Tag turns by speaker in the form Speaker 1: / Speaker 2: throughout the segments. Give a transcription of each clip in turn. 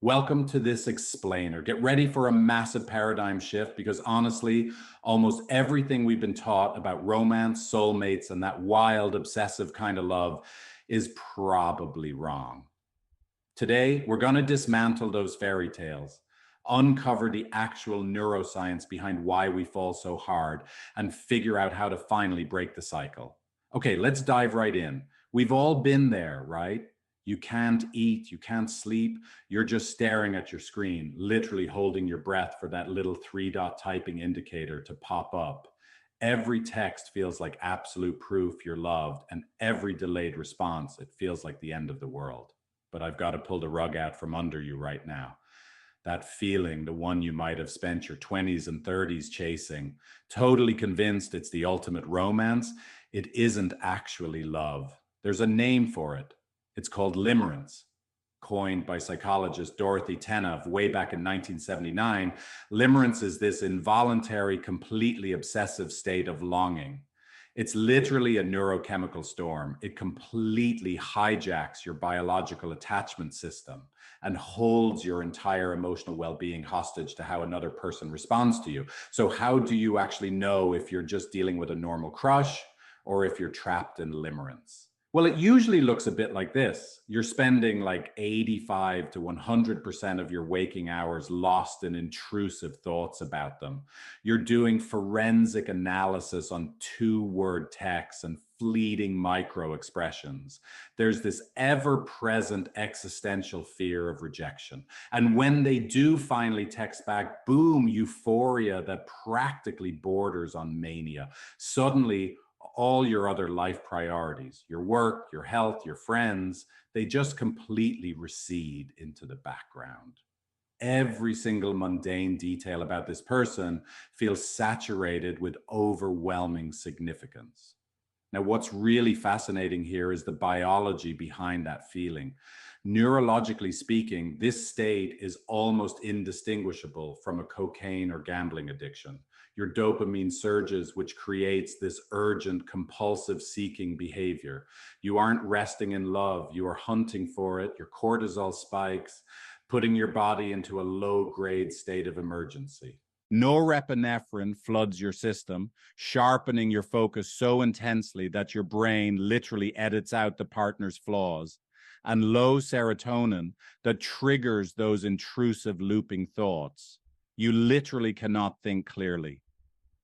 Speaker 1: Welcome to this explainer. Get ready for a massive paradigm shift because honestly, almost everything we've been taught about romance, soulmates, and that wild, obsessive kind of love is probably wrong. Today, we're going to dismantle those fairy tales, uncover the actual neuroscience behind why we fall so hard, and figure out how to finally break the cycle. Okay, let's dive right in. We've all been there, right? You can't eat, you can't sleep, you're just staring at your screen, literally holding your breath for that little three-dot typing indicator to pop up. Every text feels like absolute proof you're loved, and every delayed response, it feels like the end of the world. But I've got to pull the rug out from under you right now. That feeling, the one you might have spent your 20s and 30s chasing, totally convinced it's the ultimate romance, it isn't actually love. There's a name for it. It's called limerence. Coined by psychologist Dorothy Tenev way back in 1979, limerence is this involuntary, completely obsessive state of longing. It's literally a neurochemical storm. It completely hijacks your biological attachment system and holds your entire emotional well-being hostage to how another person responds to you. So how do you actually know if you're just dealing with a normal crush or if you're trapped in limerence? Well, it usually looks a bit like this. You're spending like 85 to 100% of your waking hours lost in intrusive thoughts about them. You're doing forensic analysis on two-word texts and fleeting micro expressions. There's this ever-present existential fear of rejection. And when they do finally text back, boom, euphoria that practically borders on mania. Suddenly, all your other life priorities, your work, your health, your friends, they just completely recede into the background. Every single mundane detail about this person feels saturated with overwhelming significance. Now, what's really fascinating here is the biology behind that feeling. Neurologically speaking, this state is almost indistinguishable from a cocaine or gambling addiction. Your dopamine surges, which creates this urgent, compulsive seeking behavior. You aren't resting in love, you are hunting for it. Your cortisol spikes, putting your body into a low-grade state of emergency. Norepinephrine floods your system, sharpening your focus so intensely that your brain literally edits out the partner's flaws, and low serotonin that triggers those intrusive looping thoughts. You literally cannot think clearly.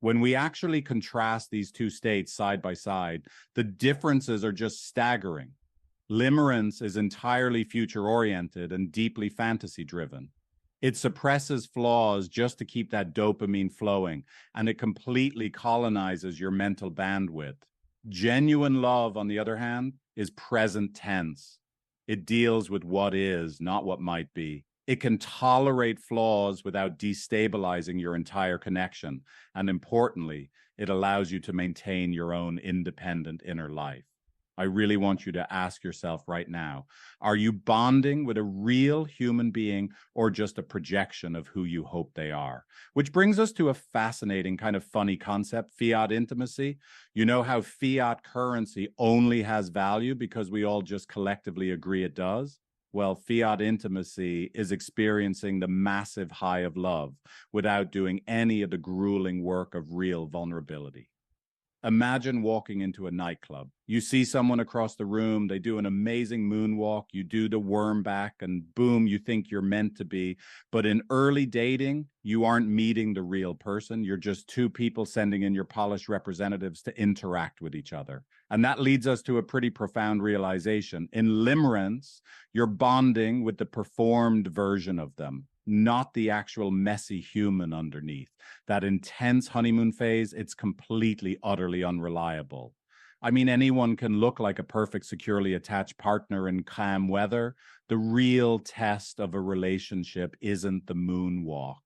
Speaker 1: When we actually contrast these two states side by side, the differences are just staggering. Limerence is entirely future-oriented and deeply fantasy-driven. It suppresses flaws just to keep that dopamine flowing, and it completely colonizes your mental bandwidth. Genuine love, on the other hand, is present tense. It deals with what is, not what might be. It can tolerate flaws without destabilizing your entire connection. And importantly, it allows you to maintain your own independent inner life. I really want you to ask yourself right now, are you bonding with a real human being or just a projection of who you hope they are? Which brings us to a fascinating kind of funny concept, fiat intimacy. You know how fiat currency only has value because we all just collectively agree it does? Well, fiat intimacy is experiencing the massive high of love without doing any of the grueling work of real vulnerability. Imagine walking into a nightclub. You see someone across the room, they do an amazing moonwalk, you do the worm back, and boom, you think you're meant to be. But in early dating, you aren't meeting the real person. You're just two people sending in your polished representatives to interact with each other. And that leads us to a pretty profound realization. In limerence, you're bonding with the performed version of them, not the actual messy human underneath. That intense honeymoon phase, it's completely, utterly unreliable. I mean, anyone can look like a perfect, securely attached partner in calm weather. The real test of a relationship isn't the moonwalk.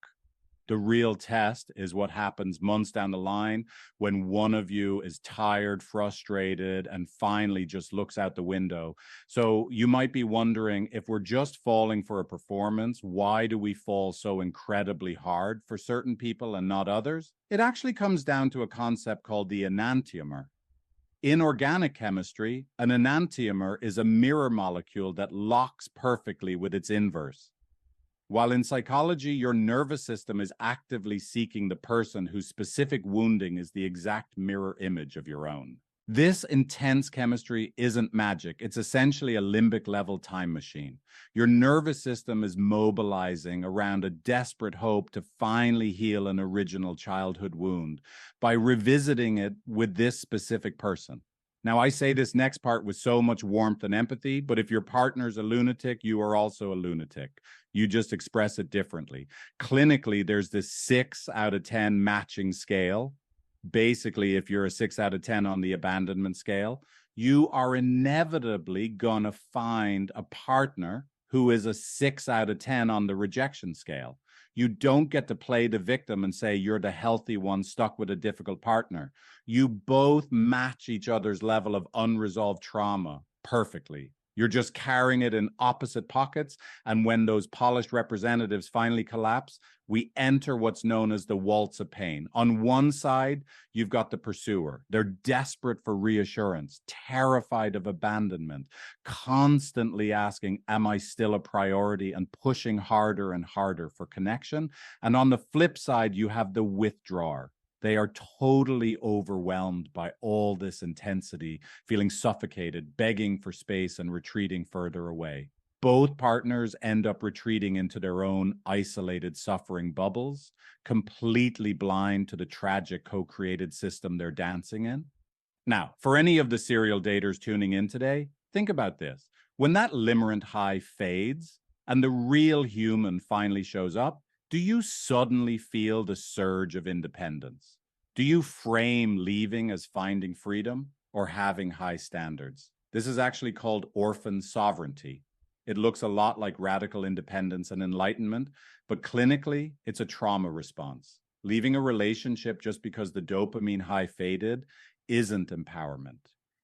Speaker 1: The real test is what happens months down the line when one of you is tired, frustrated, and finally just looks out the window. So you might be wondering, if we're just falling for a performance, why do we fall so incredibly hard for certain people and not others? It actually comes down to a concept called the enantiomer. In organic chemistry, an enantiomer is a mirror molecule that locks perfectly with its inverse. While in psychology, your nervous system is actively seeking the person whose specific wounding is the exact mirror image of your own. This intense chemistry isn't magic. It's essentially a limbic level time machine. Your nervous system is mobilizing around a desperate hope to finally heal an original childhood wound by revisiting it with this specific person. Now, I say this next part with so much warmth and empathy, but if your partner's a lunatic, you are also a lunatic. You just express it differently. Clinically, there's this 6 out of 10 matching scale. Basically, if you're a 6 out of 10 on the abandonment scale, you are inevitably going to find a partner who is a 6 out of 10 on the rejection scale. You don't get to play the victim and say you're the healthy one stuck with a difficult partner. You both match each other's level of unresolved trauma perfectly. You're just carrying it in opposite pockets. And when those polished representatives finally collapse, we enter what's known as the waltz of pain. On one side, you've got the pursuer. They're desperate for reassurance, terrified of abandonment, constantly asking, am I still a priority, and pushing harder and harder for connection. And on the flip side, you have the withdrawer. They are totally overwhelmed by all this intensity, feeling suffocated, begging for space and retreating further away. Both partners end up retreating into their own isolated suffering bubbles, completely blind to the tragic co-created system they're dancing in. Now, for any of the serial daters tuning in today, think about this. When that limerent high fades and the real human finally shows up, do you suddenly feel the surge of independence? Do you frame leaving as finding freedom or having high standards? This is actually called orphan sovereignty. It looks a lot like radical independence and enlightenment, but clinically, it's a trauma response. Leaving a relationship just because the dopamine high faded isn't empowerment.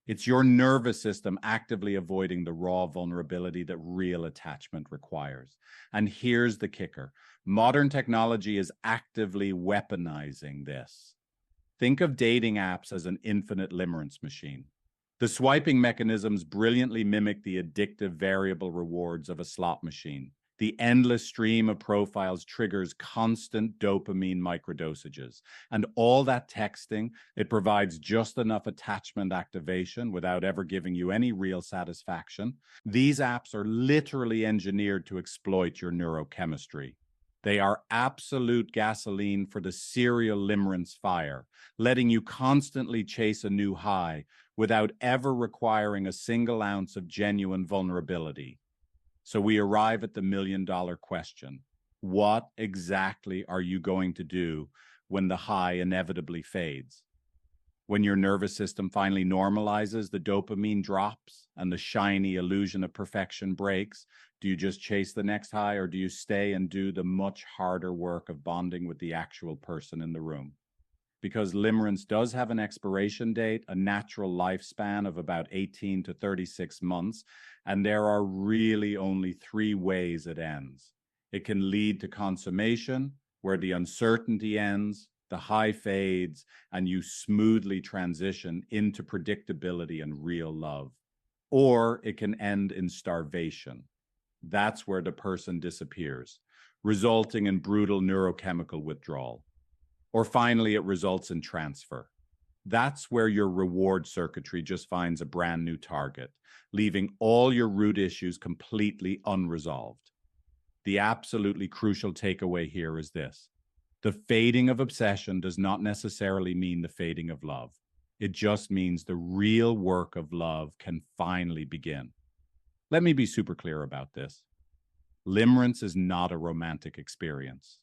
Speaker 1: It's your nervous system actively avoiding the raw vulnerability that real attachment requires. And here's the kicker. Modern technology is actively weaponizing this. Think of dating apps as an infinite limerence machine. The swiping mechanisms brilliantly mimic the addictive variable rewards of a slot machine. The endless stream of profiles triggers constant dopamine microdosages. And all that texting, it provides just enough attachment activation without ever giving you any real satisfaction. These apps are literally engineered to exploit your neurochemistry. They are absolute gasoline for the serial limerence fire, letting you constantly chase a new high without ever requiring a single ounce of genuine vulnerability. So we arrive at the million-dollar question. What exactly are you going to do when the high inevitably fades? When your nervous system finally normalizes, the dopamine drops, and the shiny illusion of perfection breaks, do you just chase the next high, or do you stay and do the much harder work of bonding with the actual person in the room? Because limerence does have an expiration date, a natural lifespan of about 18 to 36 months, and there are really only 3 ways it ends. It can lead to consummation, where the uncertainty ends, the high fades, and you smoothly transition into predictability and real love. Or it can end in starvation. That's where the person disappears, resulting in brutal neurochemical withdrawal. Or finally, it results in transfer. That's where your reward circuitry just finds a brand new target, leaving all your root issues completely unresolved. The absolutely crucial takeaway here is this. The fading of obsession does not necessarily mean the fading of love. It just means the real work of love can finally begin. Let me be super clear about this. Limerence is not a romantic experience.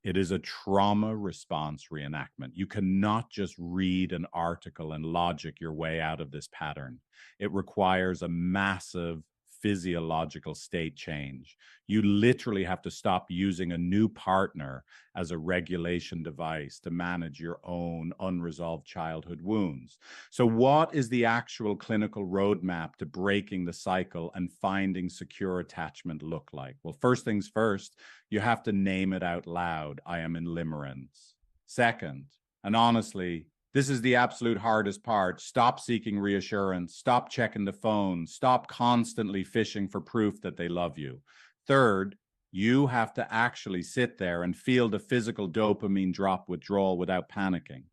Speaker 1: It is a trauma response reenactment. You cannot just read an article and logic your way out of this pattern. It requires a massive physiological state change. You literally have to stop using a new partner as a regulation device to manage your own unresolved childhood wounds. So what is the actual clinical roadmap to breaking the cycle and finding secure attachment look like? Well, first things first, you have to name it out loud. I am in limerence. Second, and honestly, this is the absolute hardest part. Stop seeking reassurance. Stop checking the phone. Stop constantly fishing for proof that they love you. Third, You have to actually sit there and feel the physical dopamine drop withdrawal without panicking.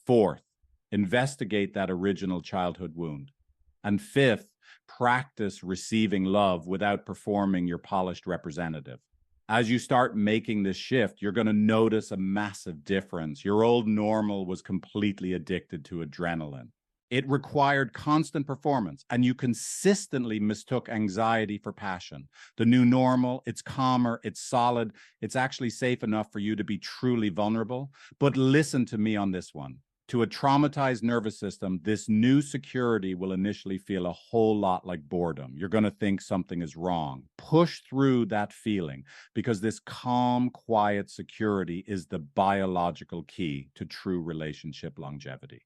Speaker 1: Fourth, investigate that original childhood wound. And fifth, practice receiving love without performing your polished representative. As you start making this shift, you're going to notice a massive difference. Your old normal was completely addicted to adrenaline. It required constant performance, and you consistently mistook anxiety for passion. The new normal, it's calmer, it's solid, it's actually safe enough for you to be truly vulnerable. But listen to me on this one. To a traumatized nervous system, this new security will initially feel a whole lot like boredom. You're going to think something is wrong. Push through that feeling, because this calm, quiet security is the biological key to true relationship longevity.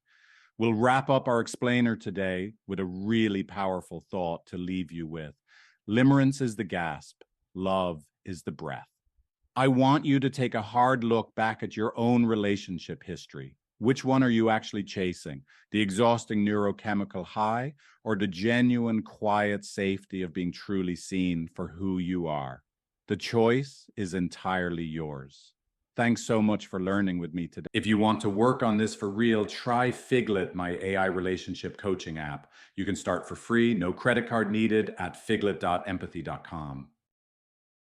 Speaker 1: We'll wrap up our explainer today with a really powerful thought to leave you with. Limerence is the gasp. Love is the breath. I want you to take a hard look back at your own relationship history. Which one are you actually chasing? The exhausting neurochemical high, or the genuine, quiet safety of being truly seen for who you are? The choice is entirely yours. Thanks so much for learning with me today. If you want to work on this for real, try Figlet, my AI relationship coaching app. You can start for free, no credit card needed, at figlet.empathy.com.